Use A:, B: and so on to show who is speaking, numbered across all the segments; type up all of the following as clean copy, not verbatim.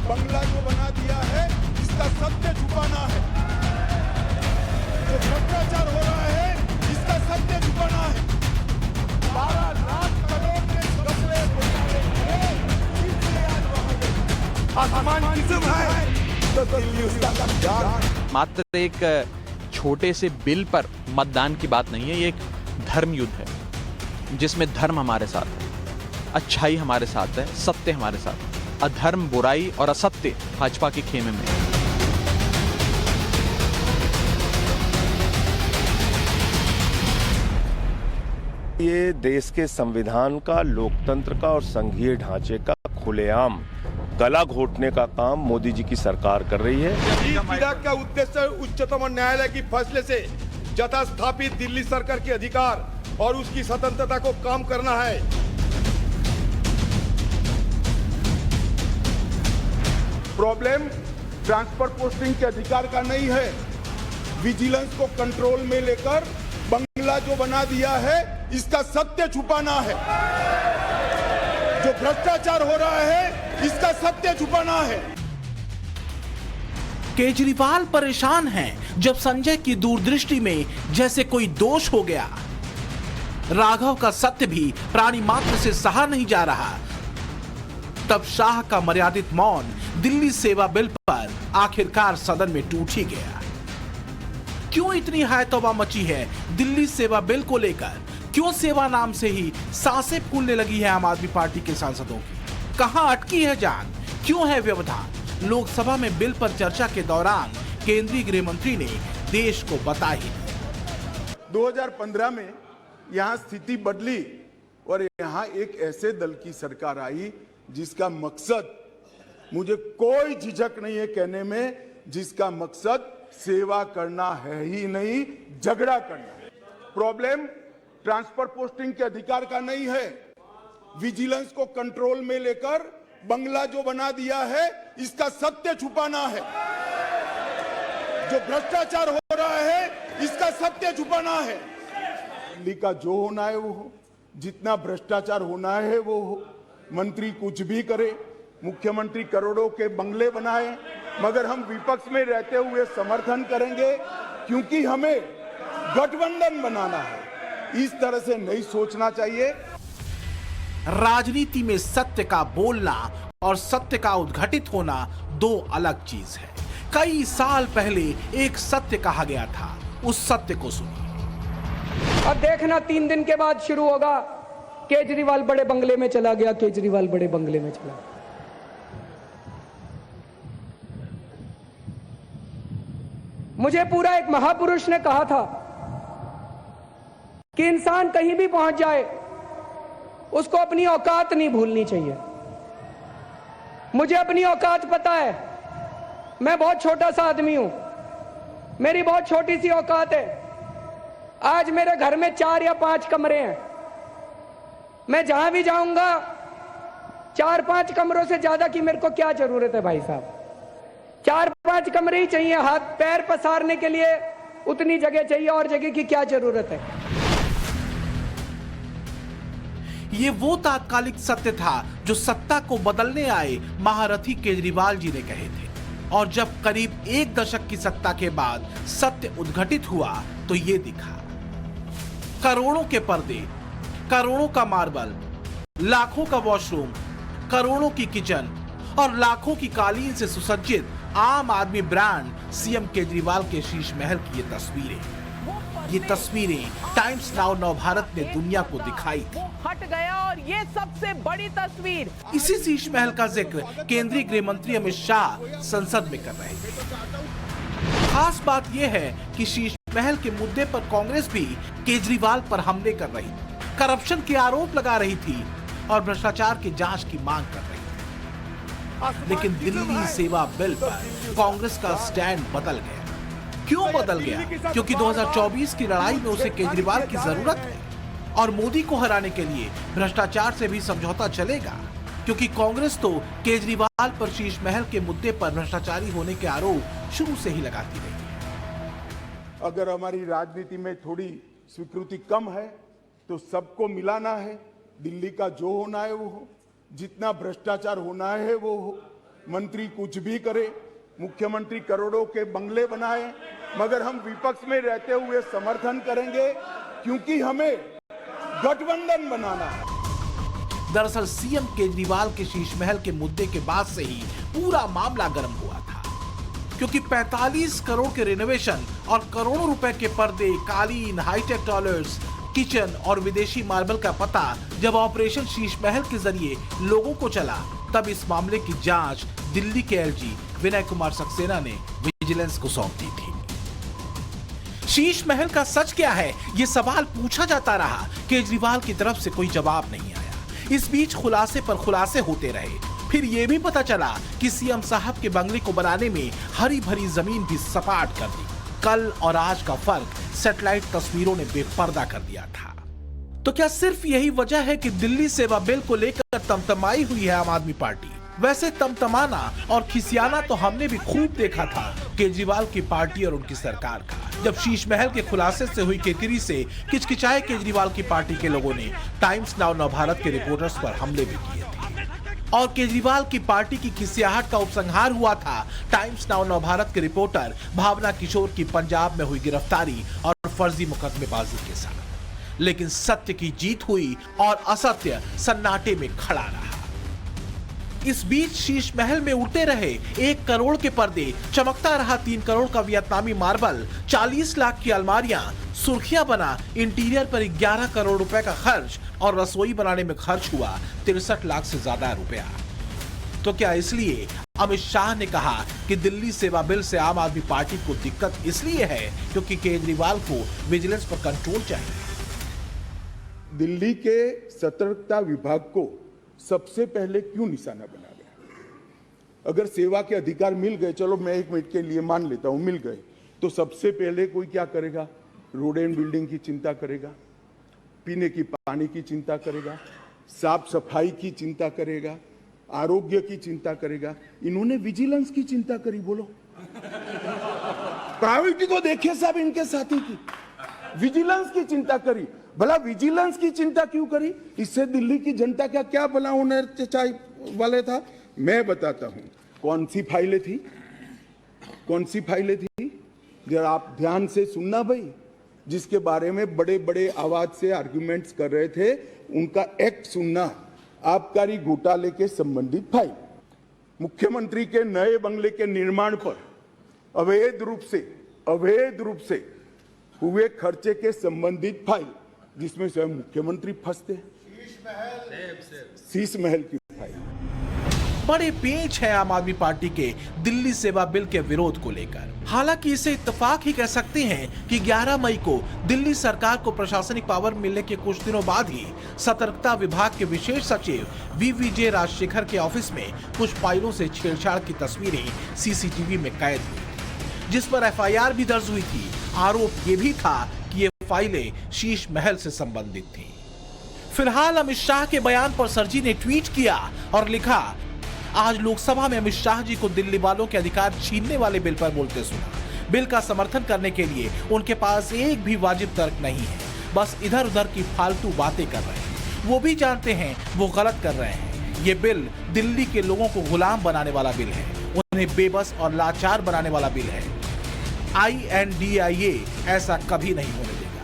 A: बंगला जो बना दिया है इसका सत्य छुपाना है। जो भ्रष्टाचार हो रहा है इसका सत्य छुपाना है। 12 लाख करोड़ के घपले घोटाले इसलिए आज वहां गए। आसमान किस्म है तो दिल्ली उसका कब्जा।
B: मात्र एक छोटे से बिल पर मतदान की बात नहीं है, ये एक धर्म युद्ध है जिसमें धर्म हमारे साथ है, अच्छाई हमारे साथ है, सत्य हमारे साथ है। अधर्म, बुराई और असत्य भाजपा के खेमे में है।
C: ये देश के संविधान का, लोकतंत्र का और संघीय ढांचे का खुलेआम गला घोटने का काम मोदी जी की सरकार कर रही है।
A: इस विधेयक का उद्देश्य उच्चतम न्यायालय की फैसले से यथास्थापित दिल्ली सरकार के अधिकार और उसकी स्वतंत्रता को कम करना है। प्रॉब्लम ट्रांसफर पोस्टिंग के अधिकार का नहीं है, विजिलेंस को कंट्रोल में लेकर बंगला जो बना दिया है इसका सत्य छुपाना है। जो भ्रष्टाचार हो रहा है इसका सत्य छुपाना है।
D: केजरीवाल परेशान हैं जब संजय की दूरदृष्टि में जैसे कोई दोष हो गया। राघव का सत्य भी प्राणी मात्र से सहा नहीं जा रहा। तब शाह का मर्यादित मौन दिल्ली सेवा बिल पर आखिरकार सदन में टूट ही गया। क्यों इतनी हाय तौबा मची है दिल्ली सेवा बिल को लेकर? क्यों सेवा नाम से ही सांसें फूलने लगी है आम आदमी पार्टी के सांसदों की? कहां अटकी है जान? क्यों है व्यवधान? लोकसभा में बिल पर चर्चा के दौरान केंद्रीय गृह मंत्री ने देश को बता ही
A: 2015 में यहां स्थिति बदली और यहां एक ऐसे दल की सरकार आई जिसका मकसद, मुझे कोई झिझक नहीं है कहने में, जिसका मकसद सेवा करना है ही नहीं, झगड़ा करना। प्रॉब्लम ट्रांसफर पोस्टिंग के अधिकार का नहीं है, विजिलेंस को कंट्रोल में लेकर बंगला जो बना दिया है इसका सत्य छुपाना है। जो भ्रष्टाचार हो रहा है इसका सत्य छुपाना है। दिल्ली का जो होना है वो हो, जितना भ्रष्टाचार होना है वो हो। मंत्री कुछ भी करे, मुख्यमंत्री करोड़ों के बंगले बनाए, मगर हम विपक्ष में रहते हुए समर्थन करेंगे क्योंकि हमें गठबंधन बनाना है। इस तरह से नहीं सोचना चाहिए।
D: राजनीति में सत्य का बोलना और सत्य का उद्घटित होना दो अलग चीज है। कई साल पहले एक सत्य कहा गया था, उस सत्य को सुनिए।
E: अब देखना 3 दिन के बाद शुरू होगा, केजरीवाल बड़े बंगले में चला गया, केजरीवाल बड़े बंगले में चला गया। मुझे पूरा एक महापुरुष ने कहा था कि इंसान कहीं भी पहुंच जाए उसको अपनी औकात नहीं भूलनी चाहिए। मुझे अपनी औकात पता है, मैं बहुत छोटा सा आदमी हूं, मेरी बहुत छोटी सी औकात है। आज मेरे घर में 4 या 5 कमरे हैं, मैं जहां भी जाऊंगा 4-5 कमरों से ज्यादा की मेरे को क्या जरूरत है भाई साहब? 4-5 कमरे ही चाहिए, हाथ पैर पसारने के लिए उतनी जगह चाहिए, और जगह की क्या जरूरत है?
D: ये वो तात्कालिक सत्य था जो सत्ता को बदलने आए महारथी केजरीवाल जी ने कहे थे। और जब करीब 1 दशक की सत्ता के बाद सत्य उद्घटित हुआ तो ये दिखा। करोड़ों के पर्दे, करोड़ों का मार्बल, लाखों का वॉशरूम, करोड़ों की किचन और लाखों की कालीन से सुसज्जित आम आदमी ब्रांड सीएम केजरीवाल के शीश महल की ये तस्वीरें टाइम्स नाउ नव भारत ने दुनिया को दिखाई थी।
F: हट गया और ये सबसे बड़ी तस्वीर।
D: इसी शीश महल का जिक्र केंद्रीय गृह मंत्री अमित शाह संसद में कर रहे थे। खास बात यह है कि शीश महल के मुद्दे पर कांग्रेस भी केजरीवाल पर हमले कर रही थी, करप्शन के आरोप लगा रही थी और भ्रष्टाचार की जांच की मांग कर रही थी। लेकिन दिल्ली सेवा बिल पर कांग्रेस का स्टैंड बदल गया। क्यों बदल गया? क्योंकि 2024 की लड़ाई में उसे केजरीवाल की जरूरत है और मोदी को हराने के लिए भ्रष्टाचार से भी समझौता चलेगा, क्योंकि कांग्रेस तो केजरीवाल पर शीश महल के मुद्दे पर भ्रष्टाचारी होने के आरोप शुरू से ही लगाती रही है।
A: अगर हमारी राजनीति में थोड़ी स्वीकृति कम है तो सबको मिलाना है। दिल्ली का जो होना है वो हो, जितना भ्रष्टाचार होना है वो हो, मंत्री कुछ भी करे, मुख्यमंत्री करोड़ों के बंगले बनाए, मगर हम विपक्ष में रहते हुए समर्थन करेंगे क्योंकि हमें गठबंधन बनाना है।
D: दरअसल सीएम केजरीवाल के शीश महल के मुद्दे के बाद से ही पूरा मामला गर्म हुआ था, क्योंकि 45 करोड़ के रिनोवेशन और करोड़ों रुपए के पर्दे, कालीन, हाईटेक टॉयलेट्स, किचन और विदेशी मार्बल का पता जब ऑपरेशन शीश महल के जरिए लोगों को चला, तब इस मामले की जांच दिल्ली के एलजी विनय कुमार सक्सेना ने विजिलेंस को सौंप दी थी। शीश महल का सच क्या है, ये सवाल पूछा जाता रहा। केजरीवाल की तरफ से कोई जवाब नहीं आया। इस बीच खुलासे पर खुलासे होते रहे। फिर यह भी पता चला कि सीएम साहब के बंगले को बनाने में हरी भरी जमीन भी सपाट कर दी। कल और आज का फर्क सैटेलाइट तस्वीरों ने बेपर्दा कर दिया था। तो क्या सिर्फ यही वजह है कि दिल्ली सेवा बिल को लेकर तमतमाई हुई है आम आदमी पार्टी? वैसे तमतमाना और खिसियाना तो हमने भी खूब देखा था केजरीवाल की पार्टी और उनकी सरकार का। जब शीश महल के खुलासे से हुई किरकिरी से किचकिचाए केजरीवाल की पार्टी के लोगों ने टाइम्स नाउ नवभारत के रिपोर्टर्स पर हमले भी किए थे, और केजरीवाल की पार्टी की खिसियाहट का उपसंहार हुआ था टाइम्स नाउ नवभारत के रिपोर्टर भावना किशोर की पंजाब में हुई गिरफ्तारी और फर्जी मुकदमेबाजी के साथ। लेकिन सत्य की जीत हुई और असत्य सन्नाटे में खड़ा रहा। इस बीच शीश महल में उड़ते रहे 1 करोड़ के पर्दे, चमकता रहा 3 करोड़ का वियतनामी मार्बल, 40 लाख की अलमारियां, सुर्खियां बना इंटीरियर पर 11 करोड़ रुपए का खर्च और रसोई बनाने में खर्च हुआ 63 लाख से ज्यादा रुपया। तो क्या इसलिए अमित शाह ने कहा कि दिल्ली सेवा बिल से आम आदमी पार्टी को दिक्कत इसलिए है क्योंकि केजरीवाल को विजिलेंस पर कंट्रोल चाहिए?
A: दिल्ली के सतर्कता विभाग को सबसे पहले क्यों निशाना बना गया? अगर सेवा के अधिकार मिल गए, चलो मैं 1 मिनट के लिए मान लेता हूं मिल गए, तो सबसे पहले कोई क्या करेगा? रोड एंड बिल्डिंग की चिंता करेगा, पीने की पानी की चिंता करेगा, साफ सफाई की चिंता करेगा, आरोग्य की चिंता करेगा। इन्होंने विजिलेंस की चिंता करी। बोलो, प्रायोरिटी को देखिए साहब, इनके साथी की विजिलेंस की चिंता करी। भला विजिलेंस की चिंता क्यों करी? इससे दिल्ली की जनता का क्या भला होने वाले था? मैं बताता हूं कौन सी फाइलें थी, कौन सी फाइलें थी, जरा आप ध्यान से सुनना भाई। जिसके बारे में बड़े बड़े आवाज से आर्गुमेंट्स कर रहे थे, उनका एक्ट सुनना। आबकारी घोटाले के संबंधित फाइल, मुख्यमंत्री के नए बंगले के निर्माण पर अवैध रूप से हुए खर्चे के संबंधित फाइल, जिसमें स्वयं मुख्यमंत्री फंसते हैं। शीश महल की फाइल।
D: बड़े पेच है आम आदमी पार्टी के दिल्ली सेवा बिल के विरोध को लेकर। हालांकि इसे इत्तेफाक ही कह सकते हैं कि 11 मई को दिल्ली सरकार को प्रशासनिक पावर मिलने के कुछ दिनों बाद ही सतर्कता विभाग के विशेष सचिव वीवीजे राजशेखर के ऑफिस में कुछ फाइलों से छेड़छाड़ की तस्वीरें सीसीटीवी में कैद हुई, जिस पर एफआईआर भी दर्ज हुई थी। आरोप ये भी था कि ये फाइलें शीश महल से संबंधित थी। फिलहाल अमित शाह के बयान पर सरजी ने ट्वीट किया और लिखा, आज लोकसभा में अमित शाह जी को दिल्ली वालों के अधिकार छीनने वाले बिल पर बोलते सुना। बिल का समर्थन करने के लिए उनके पास एक भी वाजिब तर्क नहीं है, बस इधर उधर की फालतू बातें कर रहे हैं। वो भी जानते हैं वो गलत कर रहे हैं। ये बिल दिल्ली के लोगों को गुलाम बनाने वाला बिल है, उन्हें बेबस और लाचार बनाने वाला बिल है। INDIA ऐसा कभी नहीं होने देगा।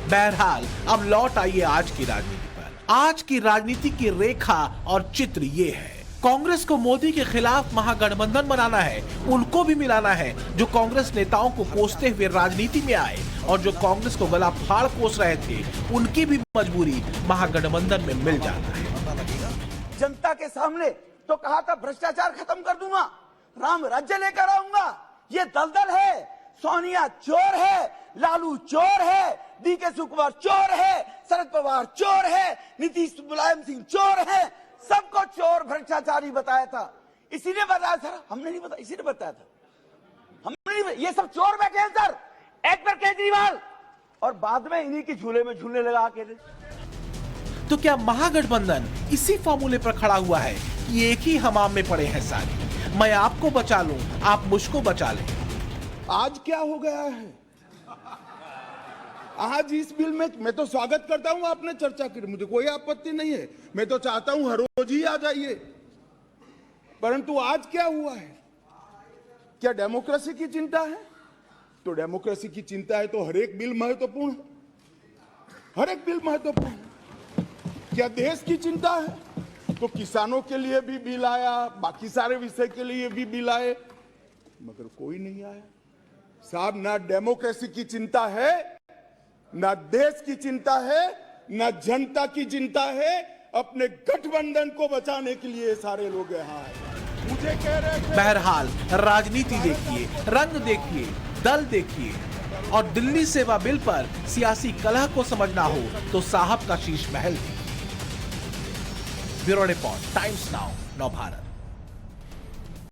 D: बहरहाल अब लौट आइए आज की राजनीति पर। आज की राजनीति की रेखा और चित्र ये है। कांग्रेस को मोदी के खिलाफ महागठबंधन बनाना है, उनको भी मिलाना है जो कांग्रेस नेताओं को कोसते हुए राजनीति में आए, और जो कांग्रेस को गला फाड़ कोस रहे थे उनकी भी मजबूरी महागठबंधन में मिल जाना है।
G: जनता के सामने तो कहा था भ्रष्टाचार खत्म कर दूंगा, राम राज्य लेकर आऊंगा। ये दलदल है, सोनिया चोर है, लालू चोर है, डीके शिवकुमार चोर है, शरद पवार चोर है, नीतीश मुलायम सिंह चोर है, सबको चोर भ्रष्टाचारी बताया था। इसी ने बताया सर, हमने नहीं बताया, इसी ने बताया था, हमने नहीं बताया। ये सब चोर बैठे हैं सर, एक पर केजरीवाल, और बाद में इन्हीं के झूले में झूलने लगा अकेले।
D: तो क्या महागठबंधन इसी फॉर्मूले पर खड़ा हुआ है कि एक ही हमाम में पड़े हैं सारे, मैं आपको बचा लूं, आप मुझको बचा लें?
A: आज क्या हो गया है? आज इस बिल में मैं तो स्वागत करता हूं आपने चर्चा की, मुझे कोई आपत्ति नहीं है। मैं तो चाहता हूं हर रोज ही आ जाइए, परंतु आज क्या हुआ है? क्या डेमोक्रेसी की चिंता है? तो डेमोक्रेसी की चिंता है तो हर एक बिल महत्वपूर्ण है, हर एक बिल महत्वपूर्ण है। क्या देश की चिंता है तो किसानों के लिए भी बिल आया, बाकी सारे विषय के लिए भी बिल आए, मगर कोई नहीं आया। साहब, ना डेमोक्रेसी की चिंता है, ना देश की चिंता है, ना जनता की चिंता है। अपने गठबंधन को बचाने के लिए सारे लोग यहाँ आए। मुझे कह रहे थे
D: बहरहाल राजनीति देखिए, रंग देखिए, दल देखिए, और दिल्ली सेवा बिल पर सियासी कलह को समझना हो तो साहब का Sheesh Mahal. Bureau report, times now, नव भारत।